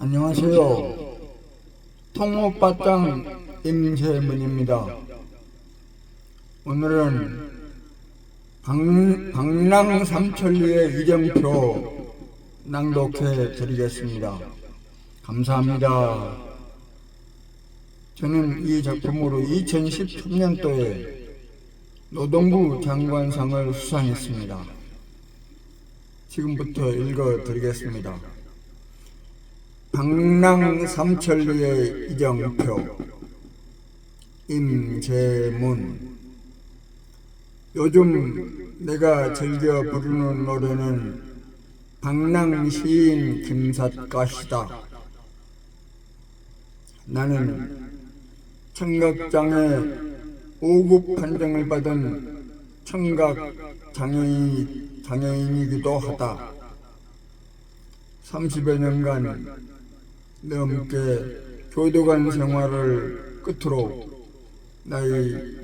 안녕하세요. 통호빠짱 임재문입니다. 오늘은 박랑삼천리의 이정표 낭독해 드리겠습니다. 감사합니다. 저는 이 작품으로 2013년도에 노동부 장관상을 수상했습니다. 지금부터 읽어 드리겠습니다. 박랑삼천리의 이정표 임재문. 요즘 내가 즐겨 부르는 노래는 박랑시인 김삿갓이다. 나는 청각장애 5급 판정을 받은 청각장애인이기도 하다. 30여 년간 넘게 교도관 생활을 끝으로 나이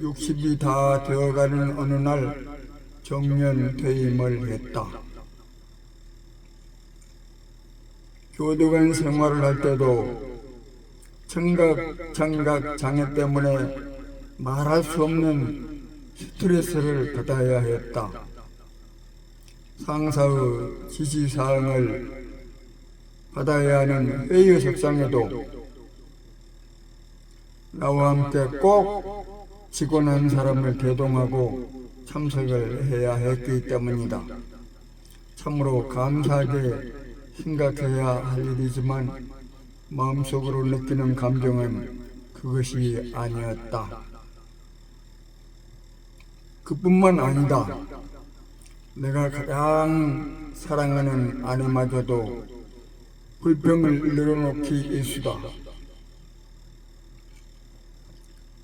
60이 다 되어가는 어느 날 정년 퇴임을 했다. 교도관 생활을 할 때도 청각 장애 때문에 말할 수 없는 스트레스를 받아야 했다. 상사의 지시사항을 받아야 하는 회의석상에도 나와 함께 꼭 직원한 사람을 대동하고 참석을 해야 했기 때문이다. 참으로 감사하게 생각해야 할 일이지만 마음속으로 느끼는 감정은 그것이 아니었다. 그뿐만 아니다. 내가 가장 사랑하는 아내마저도 불평을 늘어놓기 일수다.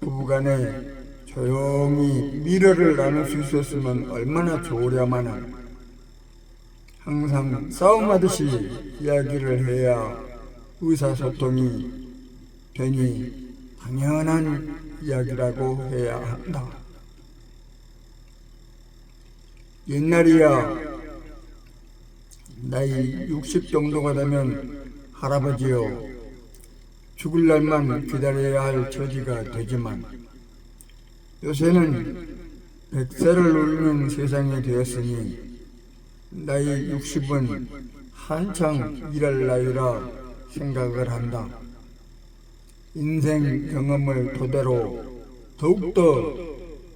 부부간에 조용히 미래를 나눌 수 있었으면 얼마나 좋으랴마는 항상 싸움하듯이 이야기를 해야 의사소통이 되니 당연한 이야기라고 해야 한다. 옛날이야 나이 60 정도가 되면 할아버지요 죽을 날만 기다려야 할 처지가 되지만 요새는 100세를 노리는 세상이 되었으니 나이 60은 한창 일할 나이라 생각을 한다. 인생 경험을 토대로 더욱더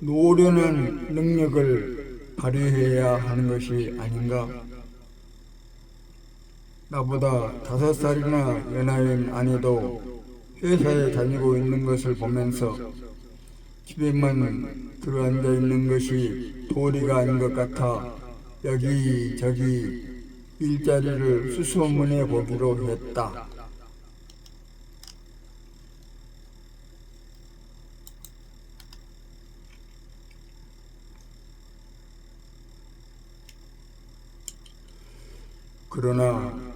노련한 능력을 발휘해야 하는 것이 아닌가? 나보다 5살이나 연하인 아내도 회사에 다니고 있는 것을 보면서 집에만 들어앉아 있는 것이 도리가 아닌 것 같아 여기저기 일자리를 수소문해 보기로 했다. 그러나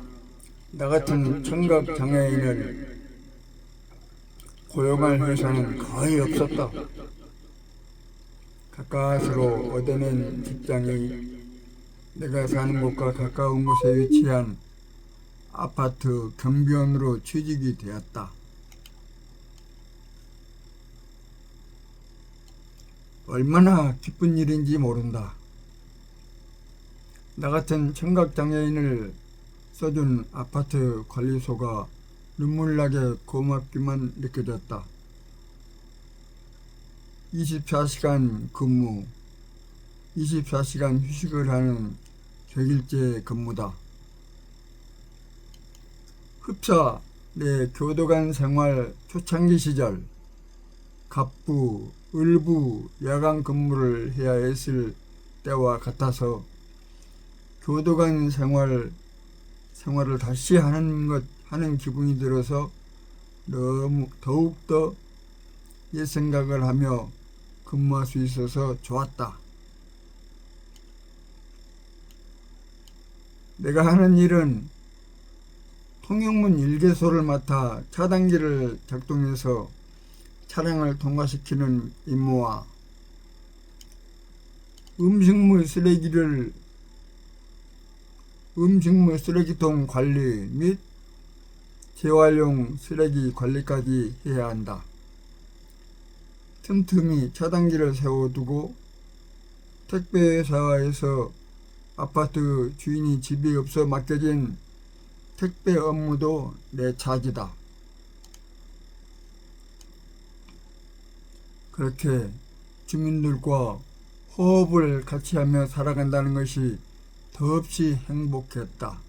나 같은 청각장애인을 고용할 회사는 거의 없었다. 가까스로 얻어낸 직장이 내가 사는 곳과 가까운 곳에 위치한 아파트 경비원으로 취직이 되었다. 얼마나 기쁜 일인지 모른다. 나 같은 청각장애인을 써준 아파트 관리소가 눈물나게 고맙기만 느껴졌다. 24시간 근무, 24시간 휴식을 하는 100일제 근무다. 흡사 내 교도관 생활 초창기 시절 갑부, 을부 야간 근무를 해야 했을 때와 같아서 교도관 생활을 다시 하는 기분이 들어서 더욱더 옛 생각을 하며 근무할 수 있어서 좋았다. 내가 하는 일은 통영문 일개소를 맡아 차단기를 작동해서 차량을 통과시키는 임무와 음식물 쓰레기통 관리 및 재활용 쓰레기 관리까지 해야 한다. 틈틈이 차단기를 세워두고 택배회사에서 아파트 주인이 집이 없어 맡겨진 택배 업무도 내 차지다. 그렇게 주민들과 호흡을 같이 하며 살아간다는 것이 더없이 행복했다.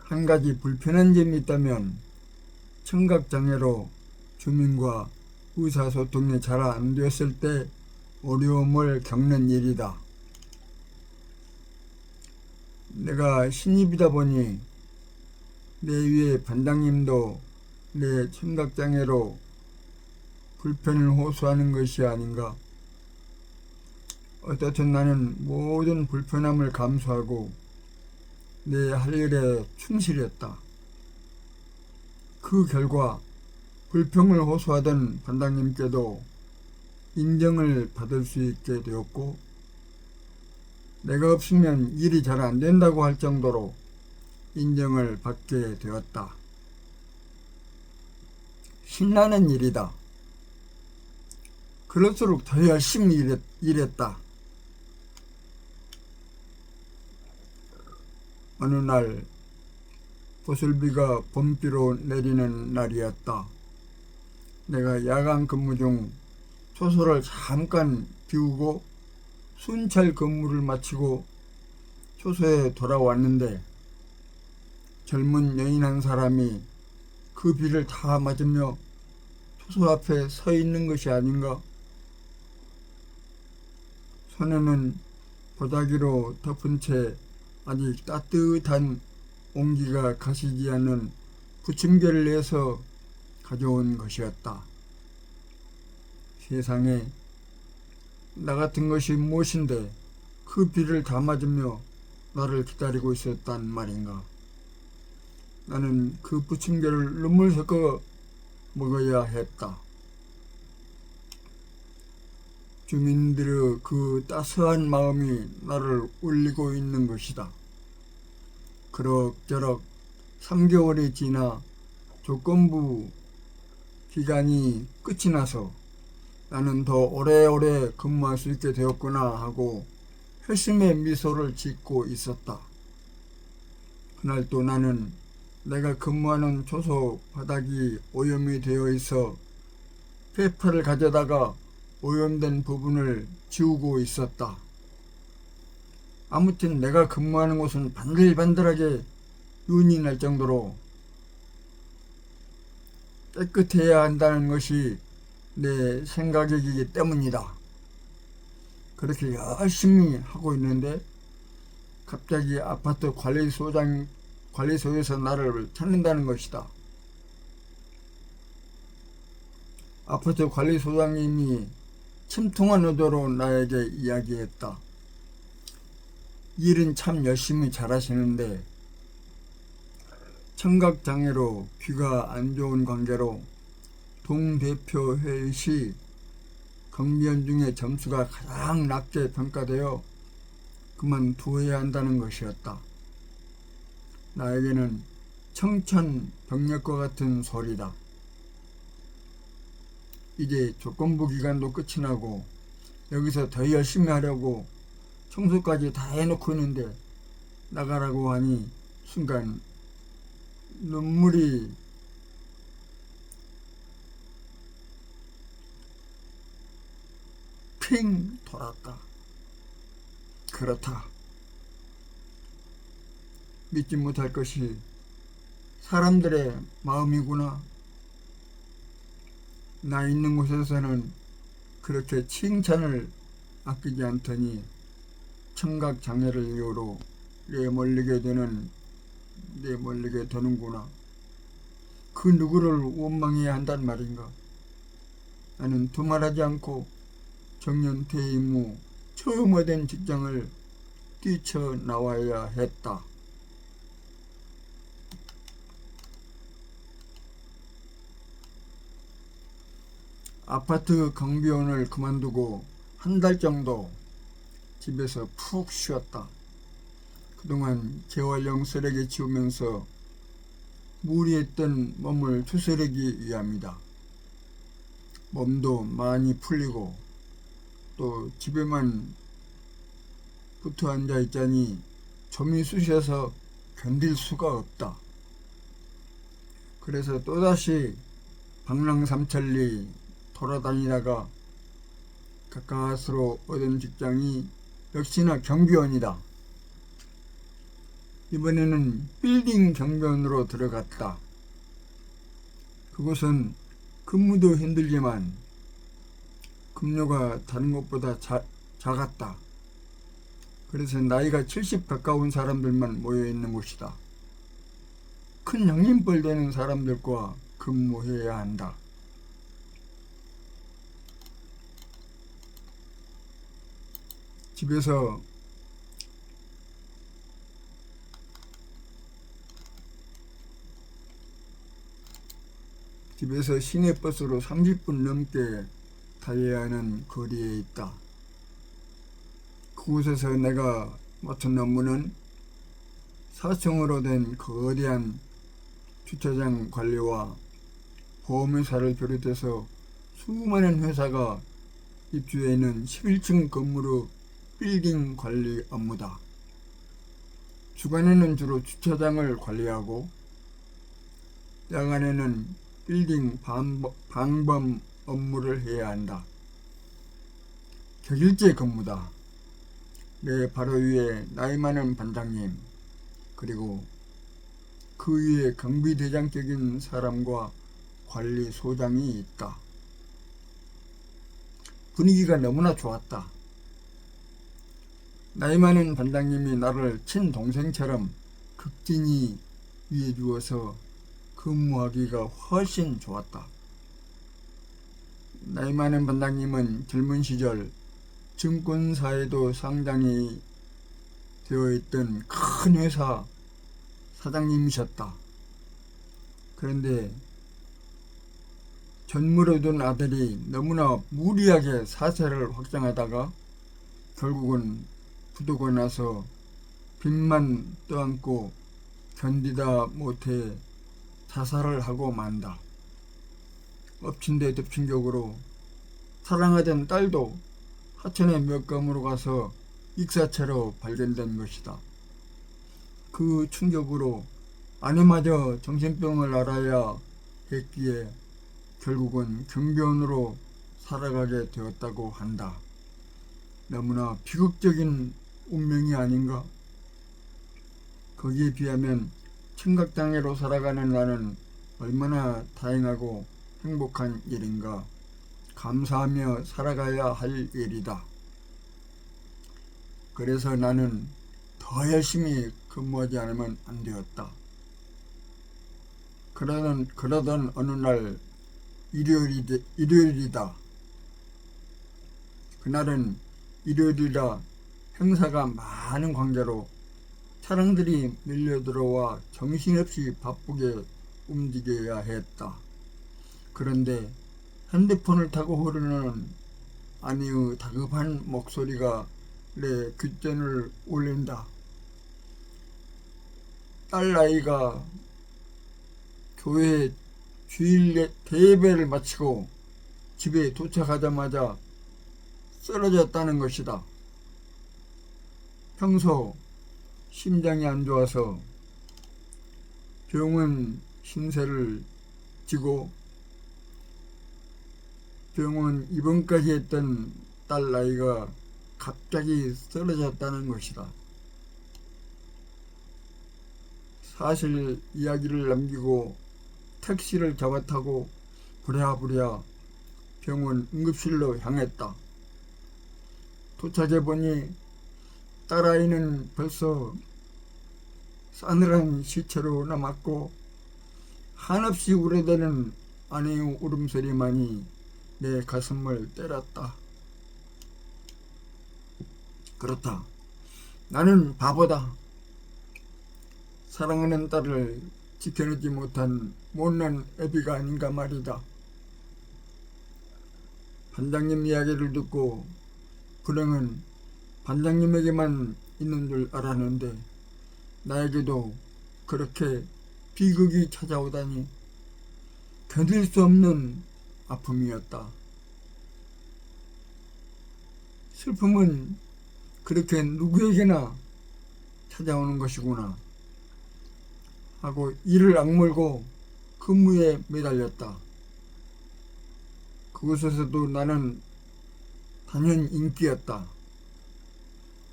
한 가지 불편한 점이 있다면 청각장애로 주민과 의사소통이 잘 안 됐을 때 어려움을 겪는 일이다. 내가 신입이다 보니 내 위에 반장님도 내 청각장애로 불편을 호소하는 것이 아닌가. 어떻든 나는 모든 불편함을 감수하고 내 할 일에 충실했다. 그 결과 불평을 호소하던 반장님께도 인정을 받을 수 있게 되었고, 내가 없으면 일이 잘 안 된다고 할 정도로 인정을 받게 되었다. 신나는 일이다. 그럴수록 더 열심히 일했다. 어느 날 보슬비가 봄비로 내리는 날이었다. 내가 야간 근무 중 초소를 잠깐 비우고 순찰 근무를 마치고 초소에 돌아왔는데 젊은 여인 한 사람이 그 비를 다 맞으며 초소 앞에 서 있는 것이 아닌가. 손에는 보자기로 덮은 채 아직 따뜻한 온기가 가시지 않는 부침개를 내서 가져온 것이었다. 세상에, 나 같은 것이 무엇인데 그 비를 다 맞으며 나를 기다리고 있었단 말인가. 나는 그 부침개를 눈물 섞어 먹어야 했다. 주민들의 그 따스한 마음이 나를 울리고 있는 것이다. 그럭저럭 3개월이 지나 조건부 기간이 끝이 나서 나는 더 오래오래 근무할 수 있게 되었구나 하고 회심의 미소를 짓고 있었다. 그날 또 나는 내가 근무하는 초소 바닥이 오염이 되어 있어 페퍼를 가져다가 오염된 부분을 지우고 있었다. 아무튼 내가 근무하는 곳은 반들반들하게 윤이 날 정도로 깨끗해야 한다는 것이 내 생각이기 때문이다. 그렇게 열심히 하고 있는데 갑자기 아파트 관리소에서 나를 찾는다는 것이다. 아파트 관리소장님이 침통한 의도로 나에게 이야기했다. 일은 참 열심히 잘하시는데 청각장애로 귀가 안 좋은 관계로 동대표 회의 시 경비원 중에 점수가 가장 낮게 평가되어 그만두어야 한다는 것이었다. 나에게는 청천벽력과 같은 소리다. 이제 조건부 기간도 끝이 나고 여기서 더 열심히 하려고 청소까지 다 해놓고 있는데 나가라고 하니 순간 눈물이 핑 돌았다. 그렇다. 믿지 못할 것이 사람들의 마음이구나. 나 있는 곳에서는 그렇게 칭찬을 아끼지 않더니 청각장애를 이유로 내몰리게 되는구나. 그 누구를 원망해야 한단 말인가. 나는 두말하지 않고 정년 퇴임 후 처음 얻은 직장을 뛰쳐나와야 했다. 아파트 경비원을 그만두고 한 달 정도 집에서 푹 쉬었다. 그동안 재활용 쓰레기 치우면서 무리했던 몸을 추스르기 위함이다. 몸도 많이 풀리고 또 집에만 붙어 앉아 있자니 좀이 쑤셔서 견딜 수가 없다. 그래서 또다시 방랑삼천리 돌아다니다가 가까스로 얻은 직장이 역시나 경비원이다. 이번에는 빌딩 경비원으로 들어갔다. 그곳은 근무도 힘들지만 급료가 다른 곳보다 작았다. 그래서 나이가 70 가까운 사람들만 모여있는 곳이다. 큰 형님뻘 되는 사람들과 근무해야 한다. 집에서 시내버스로 30분 넘게 달려야 하는 거리에 있다. 그곳에서 내가 맡은 업무는 4층으로 된 거대한 주차장 관리와 보험회사를 비롯해서 수많은 회사가 입주해 있는 11층 건물의 빌딩 관리 업무다. 주간에는 주로 주차장을 관리하고 야간에는 빌딩 방범 업무를 해야 한다. 격일제 근무다. 내 바로 위에 나이 많은 반장님, 그리고 그 위에 경비대장격인 사람과 관리소장이 있다. 분위기가 너무나 좋았다. 나이 많은 반장님이 나를 친동생처럼 극진히 위해주어서 근무하기가 훨씬 좋았다. 나이 많은 반장님은 젊은 시절 증권사에도 상장이 되어 있던 큰 회사 사장님이셨다. 그런데 전무를 둔 아들이 너무나 무리하게 사세를 확장하다가 결국은 부도가 나서 빚만 떠안고 견디다 못해 자살을 하고 만다. 엎친 데 덮친 격으로 사랑하던 딸도 하천의 몇감으로 가서 익사체로 발견된 것이다. 그 충격으로 아내마저 정신병을 앓아야 했기에 결국은 경비원으로 살아가게 되었다고 한다. 너무나 비극적인 운명이 아닌가? 거기에 비하면 청각장애로 살아가는 나는 얼마나 다행하고 행복한 일인가. 감사하며 살아가야 할 일이다. 그래서 나는 더 열심히 근무하지 않으면 안 되었다. 그러던 어느 날 일요일이다. 그날은 일요일이라 행사가 많은 관계로 차량들이 밀려들어와 정신없이 바쁘게 움직여야 했다. 그런데 핸드폰을 타고 흐르는 아내의 다급한 목소리가 내 귓전을 울린다. 딸 아이가 교회 주일 대예배를 마치고 집에 도착하자마자 쓰러졌다는 것이다. 평소 심장이 안 좋아서 병원 신세를 지고 병원 입원까지 했던 딸 아이가 갑자기 쓰러졌다는 것이다. 사실 이야기를 남기고 택시를 잡아타고 부랴부랴 병원 응급실로 향했다. 도착해보니 딸아이는 벌써 싸늘한 시체로 남았고 한없이 우려대는 아내의 울음소리만이 내 가슴을 때렸다. 그렇다. 나는 바보다. 사랑하는 딸을 지켜내지 못한 못난 애비가 아닌가 말이다. 반장님 이야기를 듣고 불행은 반장님에게만 있는 줄 알았는데 나에게도 그렇게 비극이 찾아오다니 견딜 수 없는 아픔이었다. 슬픔은 그렇게 누구에게나 찾아오는 것이구나 하고 이를 악물고 근무에 매달렸다. 그곳에서도 나는 단연 인기였다.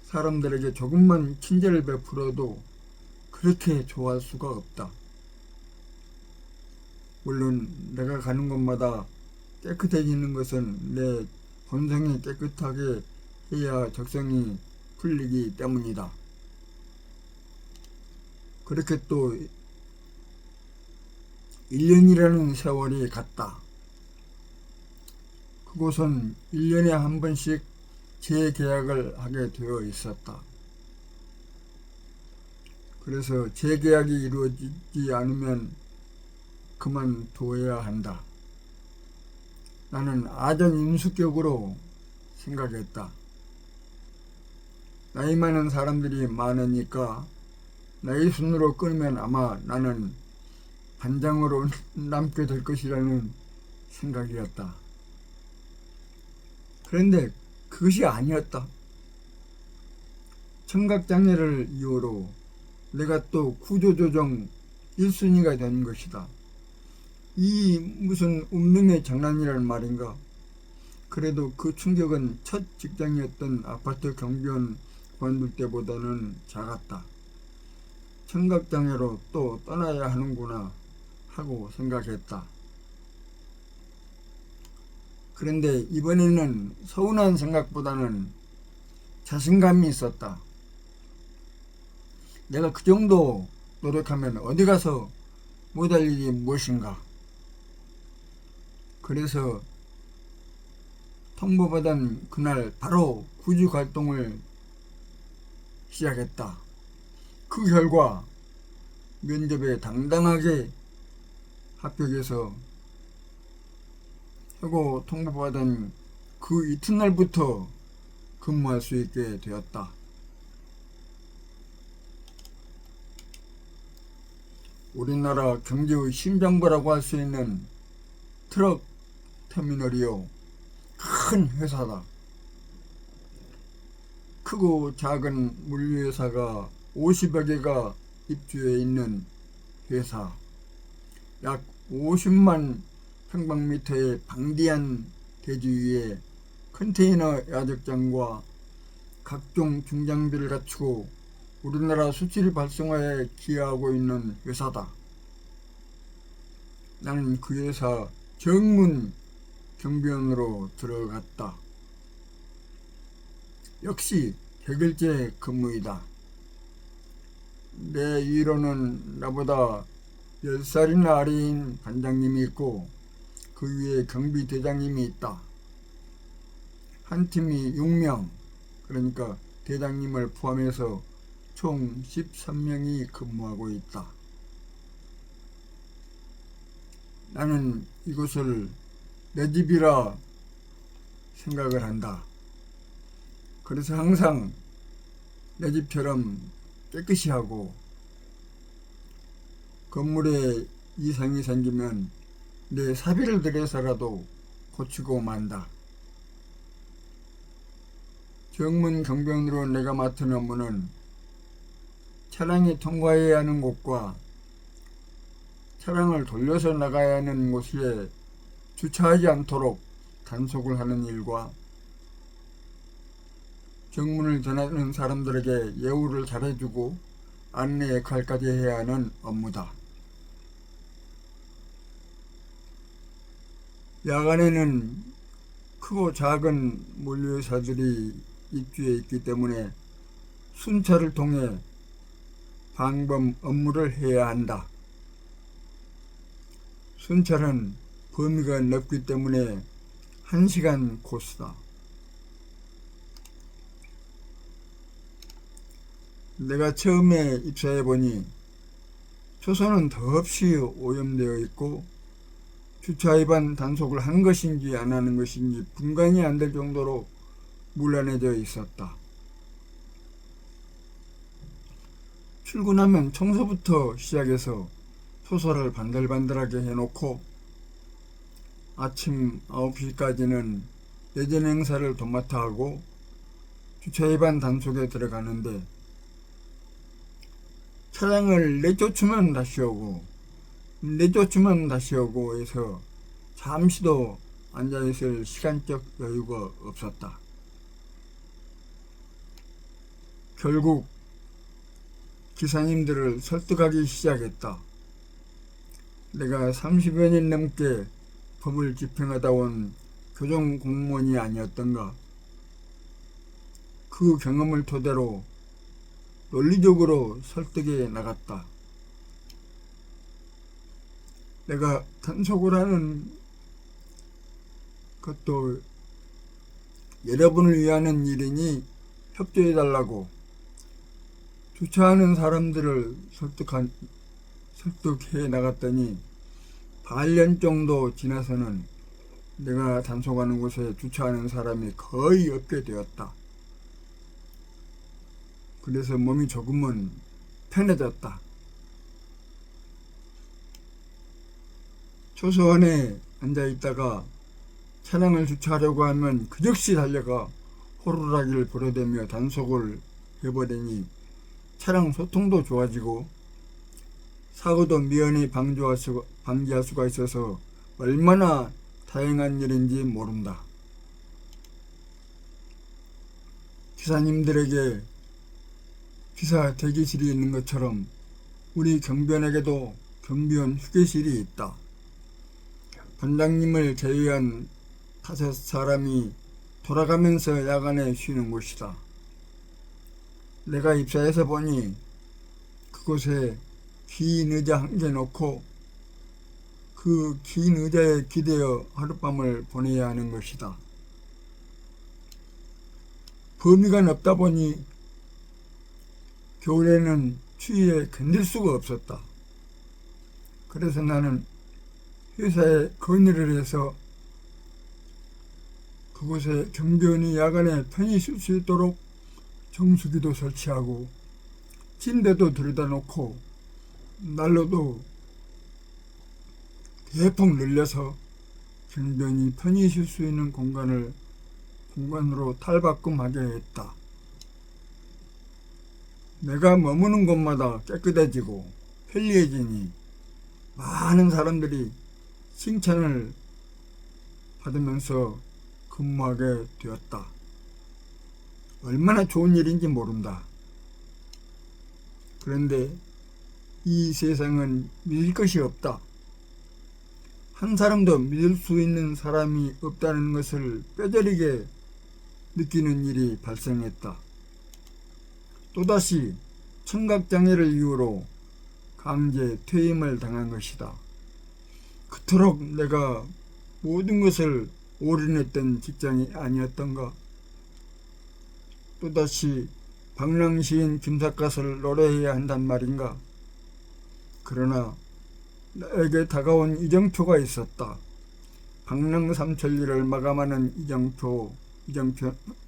사람들에게 조금만 친절을 베풀어도 그렇게 좋아할 수가 없다. 물론 내가 가는 곳마다 깨끗해지는 것은 내 본성이 깨끗하게 해야 적성이 풀리기 때문이다. 그렇게 또 1년이라는 세월이 갔다. 그곳은 1년에 한 번씩 재계약을 하게 되어 있었다. 그래서 재계약이 이루어지지 않으면 그만둬야 한다. 나는 아전 인수격으로 생각했다. 나이 많은 사람들이 많으니까 나이 순으로 끊으면 아마 나는 반장으로 남게 될 것이라는 생각이었다. 그런데 그것이 아니었다. 청각장애를 이유로 내가 또 구조조정 1순위가 된 것이다. 이 무슨 운명의 장난이라는 말인가? 그래도 그 충격은 첫 직장이었던 아파트 경비원 관둘 때보다는 작았다. 청각장애로 또 떠나야 하는구나 하고 생각했다. 그런데 이번에는 서운한 생각보다는 자신감이 있었다. 내가 그 정도 노력하면 어디 가서 못할 일이 무엇인가. 그래서 통보받은 그날 바로 구직 활동을 시작했다. 그 결과 면접에 당당하게 합격해서 해고 통보받은 그 이튿날부터 근무할 수 있게 되었다. 우리나라 경제의 심장부라고 할 수 있는 트럭 터미널이요. 큰 회사다. 크고 작은 물류회사가 50여 개가 입주해 있는 회사. 약 50만 평방미터의 방대한 대지 위에 컨테이너 야적장과 각종 중장비를 갖추고 우리나라 수출 발성화에 기여하고 있는 회사다. 나는 그 회사 정문 경비원으로 들어갔다. 역시 100일째 근무이다. 내 위로는 나보다 10살이나 아래인 반장님이 있고 그 위에 경비대장님이 있다. 한 팀이 6명, 그러니까 대장님을 포함해서 총 13명이 근무하고 있다. 나는 이곳을 내 집이라 생각을 한다. 그래서 항상 내 집처럼 깨끗이 하고 건물에 이상이 생기면 내 사비를 들여서라도 고치고 만다. 정문 경비원으로 내가 맡은 업무는 차량이 통과해야 하는 곳과 차량을 돌려서 나가야 하는 곳에 주차하지 않도록 단속을 하는 일과 정문을 지나는 사람들에게 예우를 잘해주고 안내 역할까지 해야 하는 업무다. 야간에는 크고 작은 물류회사들이 입주해 있기 때문에 순찰을 통해 방범 업무를 해야 한다. 순찰은 범위가 넓기 때문에 1시간 코스다. 내가 처음에 입사해 보니 초소는 더없이 오염되어 있고 주차 위반 단속을 한 것인지 안 하는 것인지 분간이 안 될 정도로 문란해져 있었다. 출근하면 청소부터 시작해서 초소를 반들반들하게 해놓고 아침 9시까지는 예전 행사를 도맡아 하고 주차 위반 단속에 들어가는데 차량을 내쫓으면 다시 오고 내쫓으면 다시 오고 해서 잠시도 앉아있을 시간적 여유가 없었다. 결국 기사님들을 설득하기 시작했다. 내가 30여 년 넘게 법을 집행하다 온 교정 공무원이 아니었던가. 그 경험을 토대로 논리적으로 설득해 나갔다. 내가 단속을 하는 것도 여러분을 위하는 일이니 협조해달라고 주차하는 사람들을 설득해 나갔더니 반년 정도 지나서는 내가 단속하는 곳에 주차하는 사람이 거의 없게 되었다. 그래서 몸이 조금은 편해졌다. 초소원에 앉아있다가 차량을 주차하려고 하면 그 즉시 달려가 호루라기를 불어대며 단속을 해버리니 차량 소통도 좋아지고 사고도 미연히 방지할 수가 있어서 얼마나 다행한 일인지 모른다. 기사님들에게 기사 대기실이 있는 것처럼 우리 경비원에게도 경비원 휴게실이 있다. 반장님을 제외한 5사람이 돌아가면서 야간에 쉬는 곳이다. 내가 입사해서 보니 그곳에 긴 의자 한 개 놓고 그 긴 의자에 기대어 하룻밤을 보내야 하는 것이다. 범위가 넓다 보니 겨울에는 추위에 견딜 수가 없었다. 그래서 나는 회사에 건의를 해서 그곳에 경비원이 야간에 편히 쉴 수 있도록 정수기도 설치하고 침대도 들여다 놓고 난로도 대폭 늘려서 경비원이 편히 쉴 수 있는 공간으로 탈바꿈하게 했다. 내가 머무는 곳마다 깨끗해지고 편리해지니 많은 사람들이 칭찬을 받으면서 근무하게 되었다. 얼마나 좋은 일인지 모른다. 그런데 이 세상은 믿을 것이 없다. 한 사람도 믿을 수 있는 사람이 없다는 것을 뼈저리게 느끼는 일이 발생했다. 또다시 청각장애를 이유로 강제 퇴임을 당한 것이다. 그토록 내가 모든 것을 올인했던 직장이 아니었던가. 또다시 방랑시인 김삿갓을 노래해야 한단 말인가. 그러나 나에게 다가온 이정표가 있었다. 방랑삼천리를 마감하는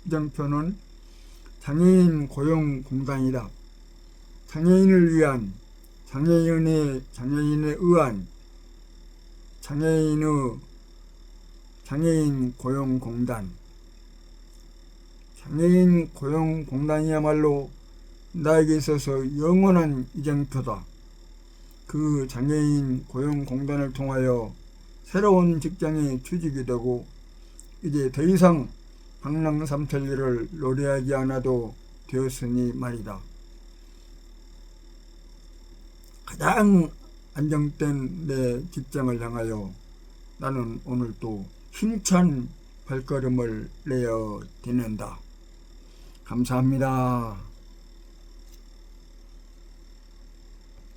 이정표는 장애인 고용공단이다. 장애인을 위한 장애인에 의한 장애인 고용공단. 장애인 고용공단이야말로 나에게 있어서 영원한 이정표다. 그 장애인 고용공단을 통하여 새로운 직장에 취직이 되고 이제 더 이상 방랑삼천리를 노래하지 않아도 되었으니 말이다. 가장 안정된 내 직장을 향하여 나는 오늘 또 힘찬 발걸음을 내어 디는다. 감사합니다.